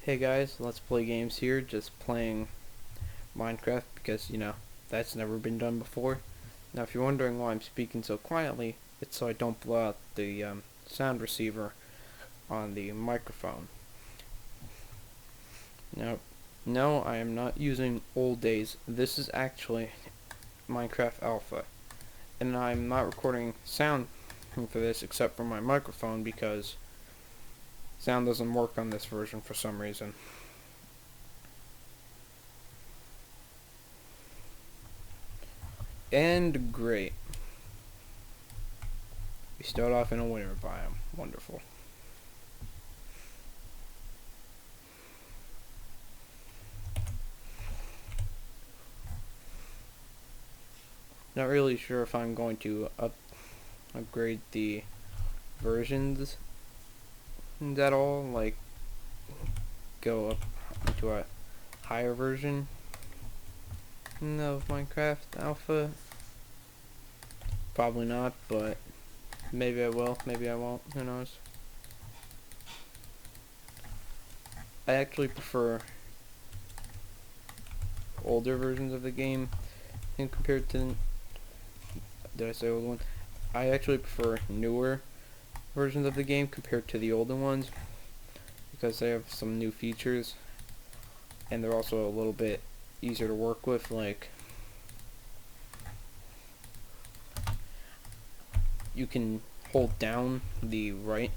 Hey guys, let's play games here, just playing Minecraft because, that's never been done before. Now if you're wondering why I'm speaking so quietly, it's so I don't blow out the sound receiver on the microphone. Now, no, I am not using old days. This is actually Minecraft Alpha. And I'm not recording sound for this except for my microphone because sound doesn't work on this version for some reason. And great. We start off in a winter biome. Wonderful. Not really sure if I'm going to upgrade the versions at all, like go up into a higher version of Minecraft Alpha. Probably not, but maybe I will, maybe I won't, who knows. I actually prefer older versions of the game and compared to, did I say old one? I actually prefer newer versions of the game compared to the older ones because they have some new features and they're also a little bit easier to work with. Like, you can hold down the right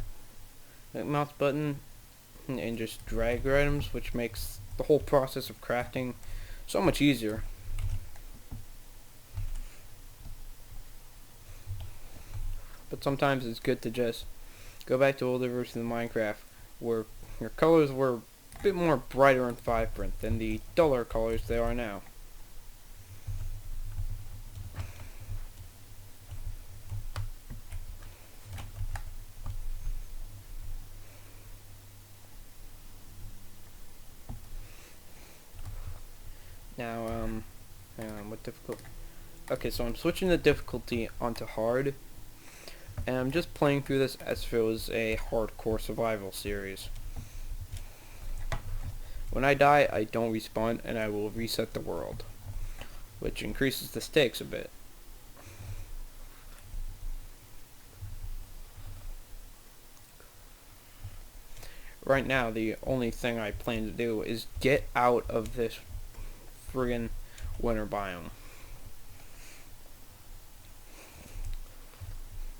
mouse button and just drag your items, which makes the whole process of crafting so much easier. But sometimes it's good to just go back to older versions of Minecraft where your colors were a bit more brighter and vibrant than the duller colors they are now. Now, hang on, what difficulty? Okay, so I'm switching the difficulty onto hard, and I'm just playing through this as if it was a hardcore survival series. When I die, I don't respawn, and I will reset the world, which increases the stakes a bit. Right now, the only thing I plan to do is get out of this friggin' winter biome.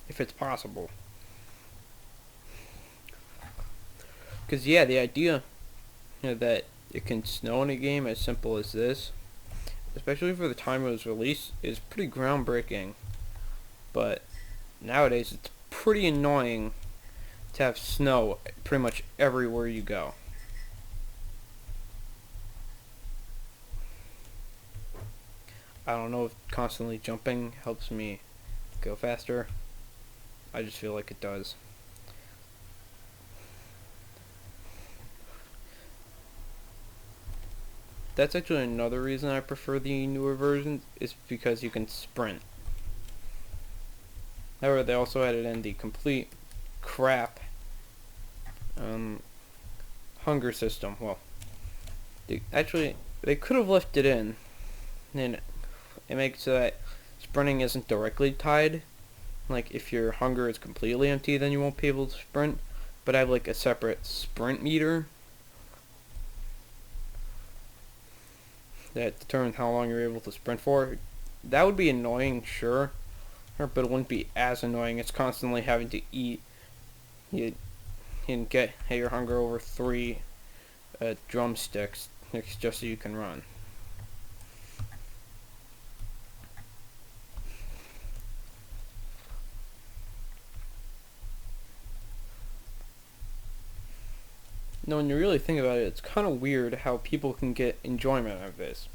If it's possible. Because, yeah, the idea that it can snow in a game as simple as this, especially for the time it was released, is pretty groundbreaking. But nowadays, it's pretty annoying to have snow pretty much everywhere you go. I don't know if constantly jumping helps me go faster. I just feel like it does. That's actually another reason I prefer the newer version, is because you can sprint. However, they also added in the complete crap hunger system. Well, they could have left it in, and it makes so that sprinting isn't directly tied. Like, if your hunger is completely empty, then you won't be able to sprint. But I have like a separate sprint meter that determines how long you're able to sprint for. That would be annoying, sure, but it wouldn't be as annoying as constantly having to eat. You can get your hunger over 3 drumsticks just so you can run. Now, when you really think about it, it's kind of weird how people can get enjoyment out of this.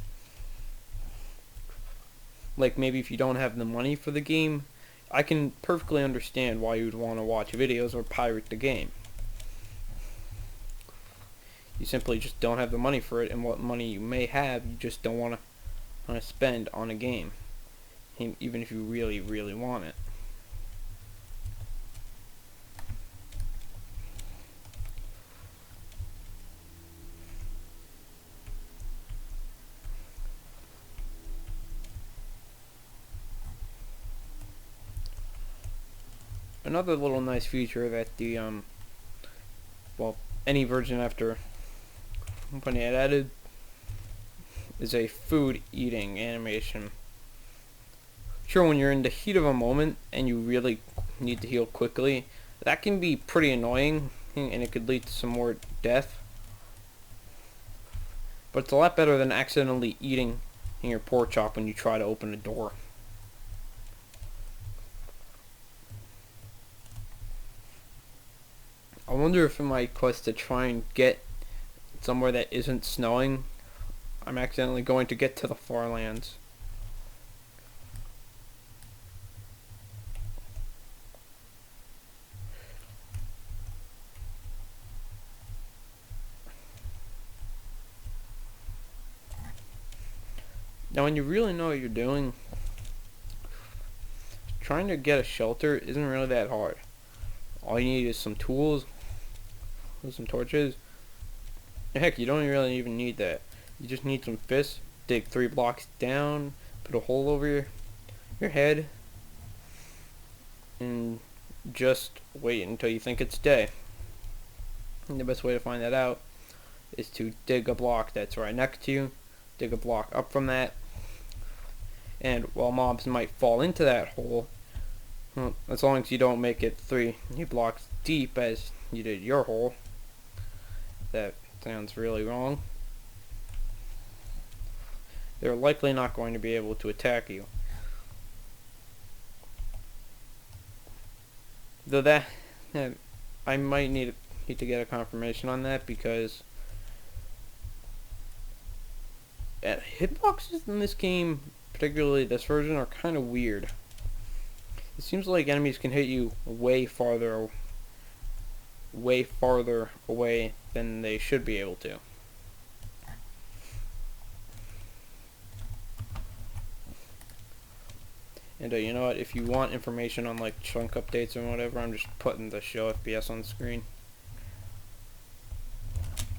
Like, maybe if you don't have the money for the game, I can perfectly understand why you'd want to watch videos or pirate the game. You simply just don't have the money for it, and what money you may have, you just don't want to spend on a game, even if you really, really want it. another little nice feature that the well, any version after when it added is a food eating animation. Sure, when you're in the heat of a moment and you really need to heal quickly, that can be pretty annoying and it could lead to some more death. But it's a lot better than accidentally eating your pork chop when you try to open a door. I wonder if in my quest to try and get somewhere that isn't snowing, I'm accidentally going to get to the far lands. Now when you really know what you're doing, trying to get a shelter isn't really that hard. All you need is some tools, some torches. Heck, you don't really even need that. You just need some fists, dig 3 blocks down, put a hole over your head, and just wait until you think it's day. And the best way to find that out is to dig a block that's right next to you, dig a block up from that, and while mobs might fall into that hole, well, as long as you don't make it 3 blocks deep as you did your hole, that sounds really wrong, they're likely not going to be able to attack you. Though that I might need to get a confirmation on that, because hitboxes in this game, particularly this version, are kind of weird. It seems like enemies can hit you way farther away than they should be able to. And you know what, if you want information on like chunk updates or whatever, I'm just putting the show FPS on the screen.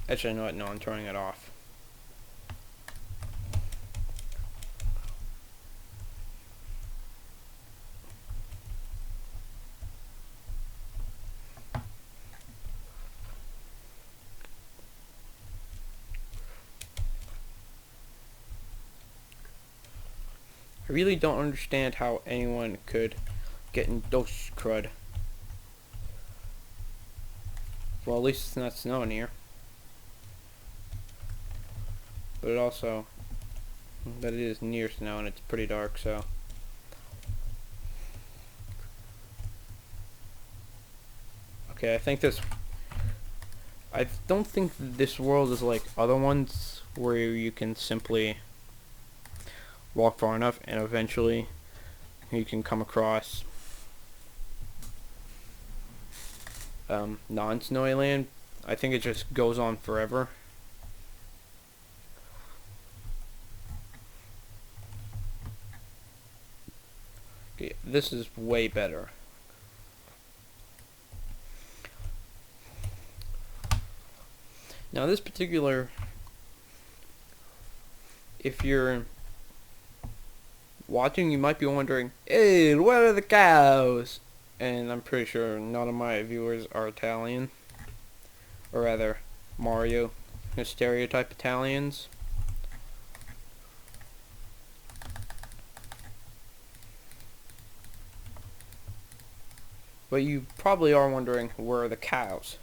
Actually, you know what, no, I'm turning it off. I really don't understand how anyone could get in dose crud. Well, at least it's not snowing here. But it is near snow and it's pretty dark, so. Okay, I don't think this world is like other ones where you can simply walk far enough and eventually you can come across non-snowy land. I think it just goes on forever. Okay, this is way better. Now this particular, if you're watching, you might be wondering, hey, where are the cows? And I'm pretty sure none of my viewers are Italian, or rather Mario stereotype Italians. But you probably are wondering, where are the cows?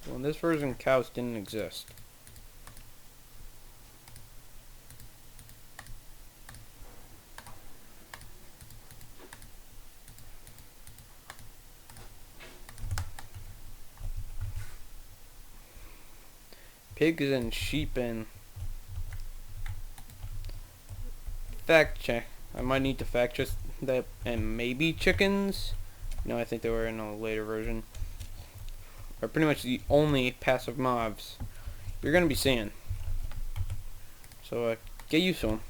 Well, in this version, cows didn't exist. Pigs and sheep and fact check. I might need to fact check that, and maybe chickens. No, I think they were in a later version. Are pretty much the only passive mobs you're gonna be seeing. So get used to them.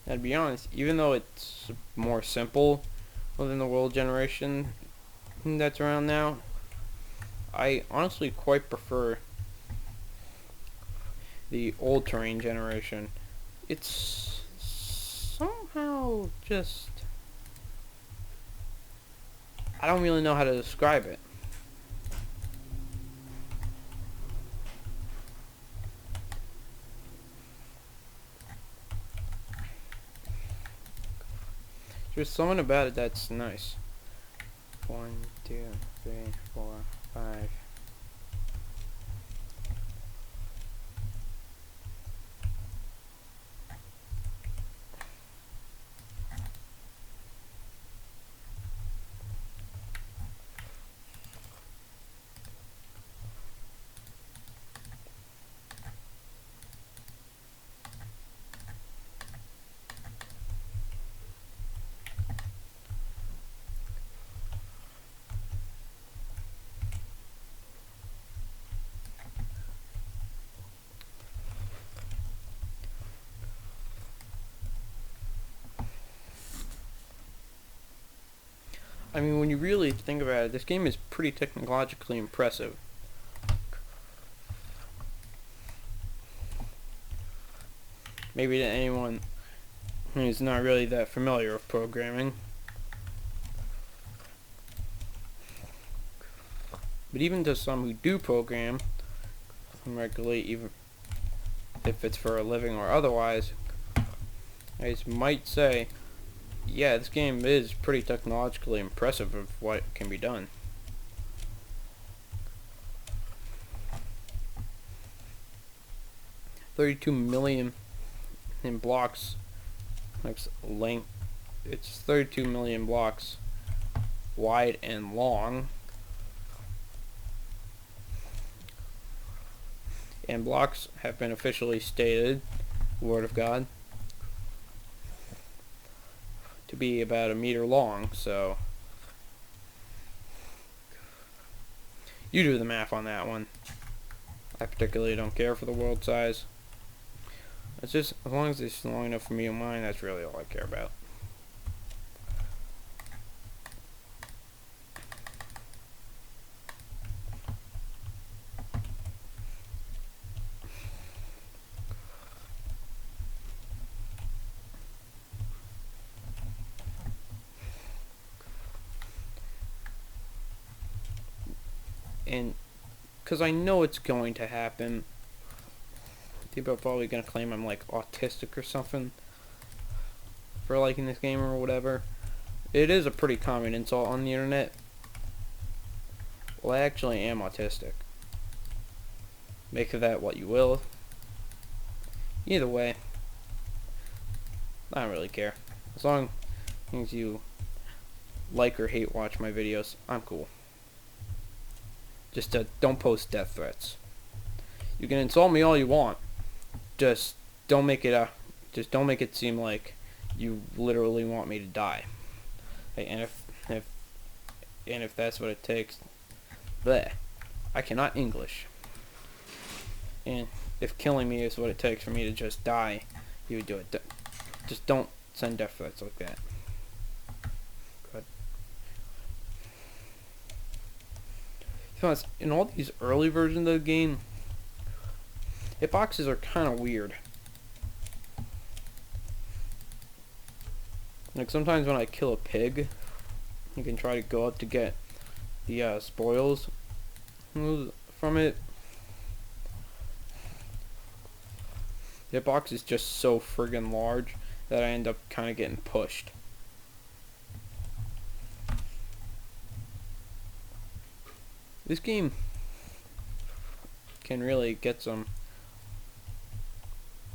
And to be honest, even though it's more simple within the world generation that's around now, I honestly quite prefer the old terrain generation. It's somehow just, I don't really know how to describe it. There's something about it that's nice. 1, 2, 3, 4, 5. I mean, when you really think about it, this game is pretty technologically impressive. Maybe to anyone who's not really that familiar with programming. But even to some who do program regularly, even if it's for a living or otherwise, I might say, yeah, this game is pretty technologically impressive of what can be done. $32 million in blocks. Length. It's 32 million blocks wide and long. And blocks have been officially stated, Word of God, to be about 1 meter long, so you do the math on that one. I particularly don't care for the world size. It's just, as long as it's long enough for me and mine, that's really all I care about. And because I know it's going to happen, people are probably going to claim I'm like autistic or something for liking this game or whatever. It is a pretty common insult on the internet. Well, I actually am autistic. Make of that what you will. Either way, I don't really care. As long as you like or hate watch my videos, I'm cool. Just don't post death threats. You can insult me all you want. Just don't make it seem like you literally want me to die. And if that's what it takes, bleh, I cannot English. And if killing me is what it takes for me to just die, you would do it. Just don't send death threats like that. Good. In all these early versions of the game, hitboxes are kind of weird. Like sometimes when I kill a pig, you can try to go up to get the spoils from it. The hitbox is just so friggin' large that I end up kind of getting pushed. This game can really get some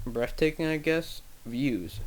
breathtaking, I guess, views.